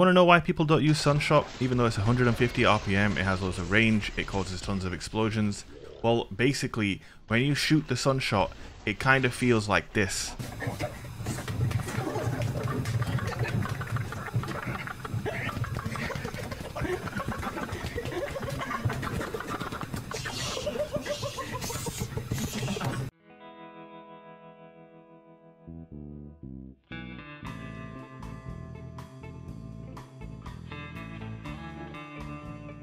Want to know why people don't use Sunshot? Even though it's 150 RPM, it has loads of range, it causes tons of explosions. Well, basically, when you shoot the Sunshot, it kind of feels like this.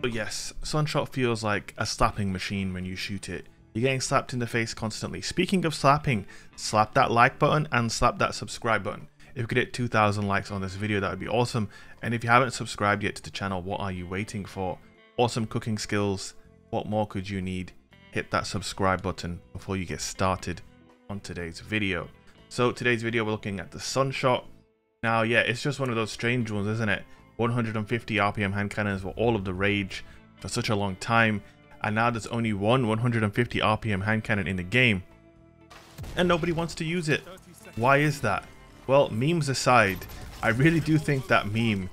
But yes, Sunshot feels like a slapping machine when you shoot it. You're getting slapped in the face constantly. Speaking of slapping, slap that like button and slap that subscribe button. If we could hit 2,000 likes on this video, that would be awesome. And if you haven't subscribed yet to the channel, what are you waiting for? Awesome cooking skills. What more could you need? Hit that subscribe button before you get started on today's video. So today's video, we're looking at the Sunshot. Now, yeah, it's just one of those strange ones, isn't it? 150 RPM hand cannons were all of the rage for such a long time, and now there's only one 150 RPM hand cannon in the game, and nobody wants to use it. Why is that? Well, memes aside, I really do think that meme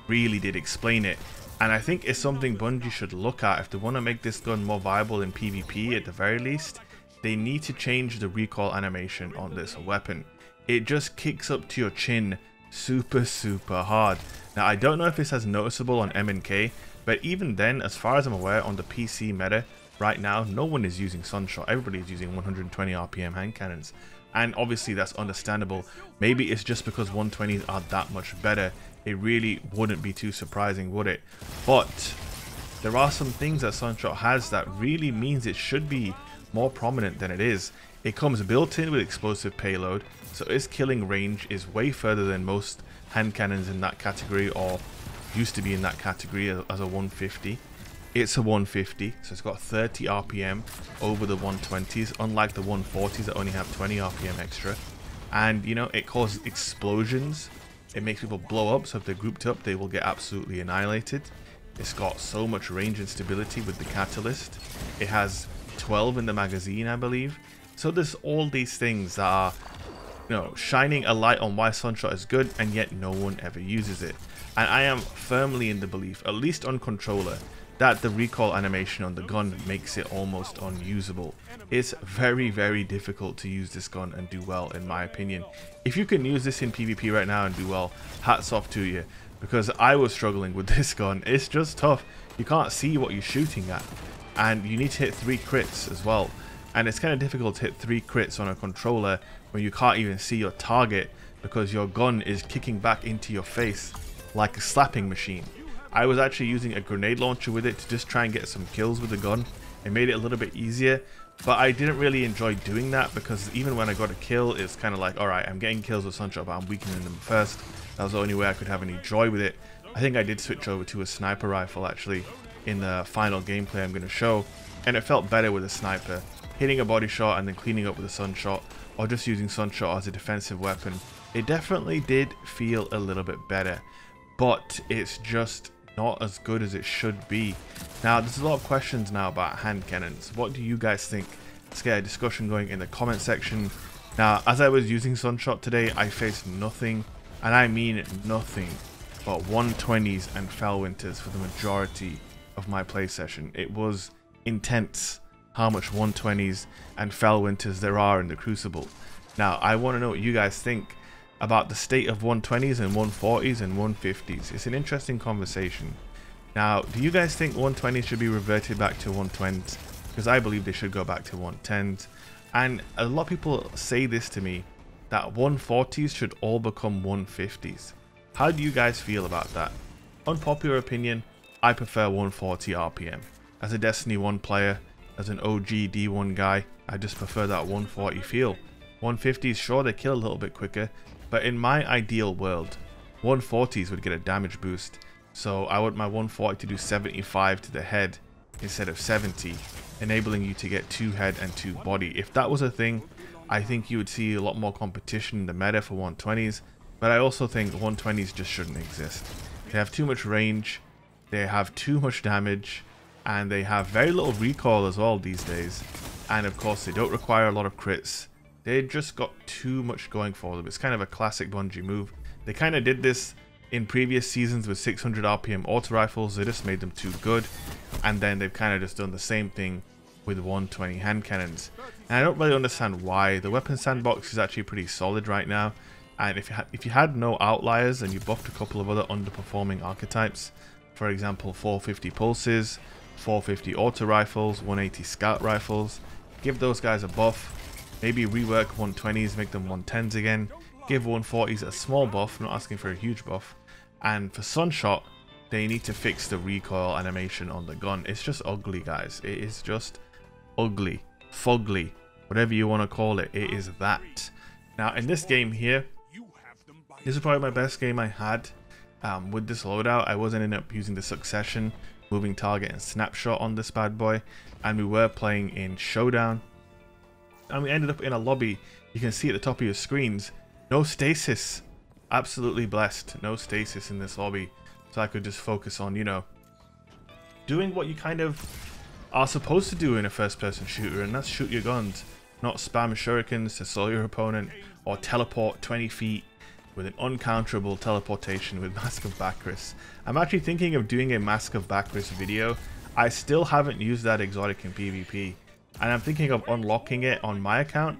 really did explain it, and I think it's something Bungie should look at if they want to make this gun more viable in PvP. At the very least, they need to change the recoil animation on this weapon. It just kicks up to your chin super hard. Now, I don't know if this is noticeable on MNK, but even then, as far as I'm aware, on the PC meta right now, no one is using Sunshot. Everybody is using 120 RPM hand cannons, and obviously that's understandable. Maybe it's just because 120s are that much better. It really wouldn't be too surprising, would it? But there are some things that Sunshot has that really means it should be more prominent than it is. It comes built in with explosive payload, so its killing range is way further than most hand cannons in that category, or used to be in that category as a 150. It's a 150, so it's got 30 RPM over the 120s, unlike the 140s that only have 20 RPM extra. And you know, it causes explosions. It makes people blow up, so if they're grouped up, they will get absolutely annihilated. It's got so much range and stability with the catalyst. It has 12 in the magazine, I believe. So there's all these things that are, you know, shining a light on why Sunshot is good, and yet no one ever uses it. And I am firmly in the belief, at least on controller, that the recoil animation on the gun makes it almost unusable. It's very difficult to use this gun and do well, in my opinion. If you can use this in PvP right now and do well, hats off to you, because I was struggling with this gun. It's just tough. You can't see what you're shooting at, and you need to hit 3 crits as well. And it's kind of difficult to hit 3 crits on a controller when you can't even see your target, because your gun is kicking back into your face like a slapping machine. I was actually using a grenade launcher with it to just try and get some kills with the gun. It made it a little bit easier, but I didn't really enjoy doing that, because even when I got a kill, it's kind of like, alright, I'm getting kills with Sunshot, but I'm weakening them first. That was the only way I could have any joy with it. I think I did switch over to a sniper rifle actually in the final gameplay I'm going to show, and it felt better with a sniper. Hitting a body shot and then cleaning up with a Sunshot, or just using Sunshot as a defensive weapon, it definitely did feel a little bit better, but it's just not as good as it should be. Now, there's a lot of questions now about hand cannons. What do you guys think? Let's get a discussion going in the comment section. Now, as I was using Sunshot today, I faced nothing, and I mean nothing, but 120s and Fellwinters for the majority of my play session. It was intense how much 120s and Fellwinters there are in the Crucible. Now, I want to know what you guys think about the state of 120s and 140s and 150s. It's an interesting conversation. Now, do you guys think 120s should be reverted back to 120s? Because I believe they should go back to 110s. And a lot of people say this to me, that 140s should all become 150s. How do you guys feel about that? Unpopular opinion, I prefer 140 RPM. As a Destiny 1 player, as an OG D1 guy, I just prefer that 140 feel. 150s, sure, they kill a little bit quicker, but in my ideal world, 140s would get a damage boost. So I want my 140 to do 75 to the head instead of 70, enabling you to get 2 head and 2 body. If that was a thing, I think you would see a lot more competition in the meta for 120s, but I also think 120s just shouldn't exist. They have too much range, they have too much damage, and they have very little recoil as well these days. And of course, they don't require a lot of crits. They just got too much going for them. It's kind of a classic Bungie move. They kind of did this in previous seasons with 600 RPM auto rifles. They just made them too good, and then they've kind of just done the same thing with 120 hand cannons. And I don't really understand why. The weapon sandbox is actually pretty solid right now, and if you had no outliers and you buffed a couple of other underperforming archetypes, for example 450 pulses, 450 auto rifles, 180 scout rifles, give those guys a buff. Maybe rework 120s, make them 110s again. Give 140s a small buff, not asking for a huge buff. And for Sunshot, they need to fix the recoil animation on the gun. It's just ugly, guys. It is just ugly, fugly, whatever you want to call it. It is that. Now, in this game here, this is probably my best game I had with this loadout. I wasn't ended up using the Succession, Moving Target, and Snapshot on this bad boy. And we were playing in Showdown. And we ended up in a lobby. You can see at the top of your screens, no stasis. Absolutely blessed. No stasis in this lobby. So I could just focus on, you know, doing what you kind of are supposed to do in a first-person shooter, and that's shoot your guns. Not spam shurikens to slow your opponent, or teleport 20 feet with an uncounterable teleportation with Mask of Bacchus. I'm actually thinking of doing a Mask of Bacchus video. I still haven't used that exotic in PvP. And I'm thinking of unlocking it on my account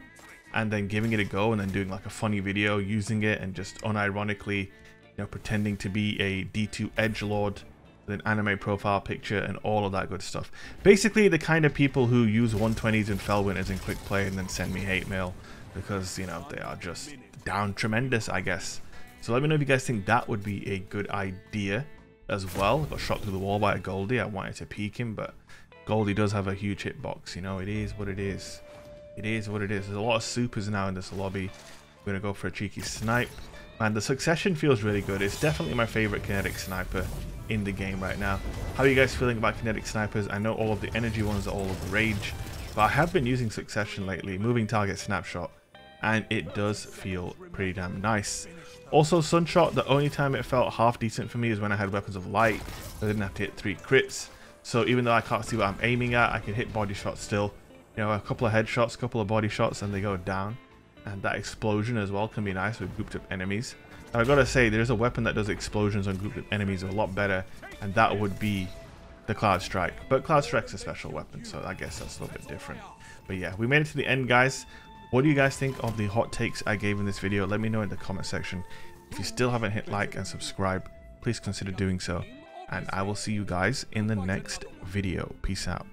and then giving it a go and then doing like a funny video using it and just unironically, you know, pretending to be a D2 edgelord with an anime profile picture and all of that good stuff. Basically the kind of people who use 120s and Felwinters in quick play and then send me hate mail because, you know, they are just down tremendous, I guess. So let me know if you guys think that would be a good idea as well. I got shot through the wall by a Goldie. I wanted to peek him, but Goldie does have a huge hitbox, you know. It is what it is. It is what it is. There's a lot of supers now in this lobby. I'm going to go for a cheeky snipe. Man, the Succession feels really good. It's definitely my favorite kinetic sniper in the game right now. How are you guys feeling about kinetic snipers? I know all of the energy ones are all of the rage, but I have been using Succession lately, Moving Target, Snapshot, and it does feel pretty damn nice. Also, Sunshot, the only time it felt half decent for me is when I had Weapons of Light. I didn't have to hit 3 crits. So even though I can't see what I'm aiming at, I can hit body shots still. You know, a couple of headshots, a couple of body shots, and they go down. And that explosion as well can be nice with grouped up enemies. And I gotta say, there's a weapon that does explosions on grouped up enemies a lot better, and that would be the Cloud Strike. But Cloud Strike's a special weapon, so I guess that's a little bit different. But yeah, we made it to the end, guys. What do you guys think of the hot takes I gave in this video? Let me know in the comment section. If you still haven't hit like and subscribe, please consider doing so. And I will see you guys in the next video. Peace out.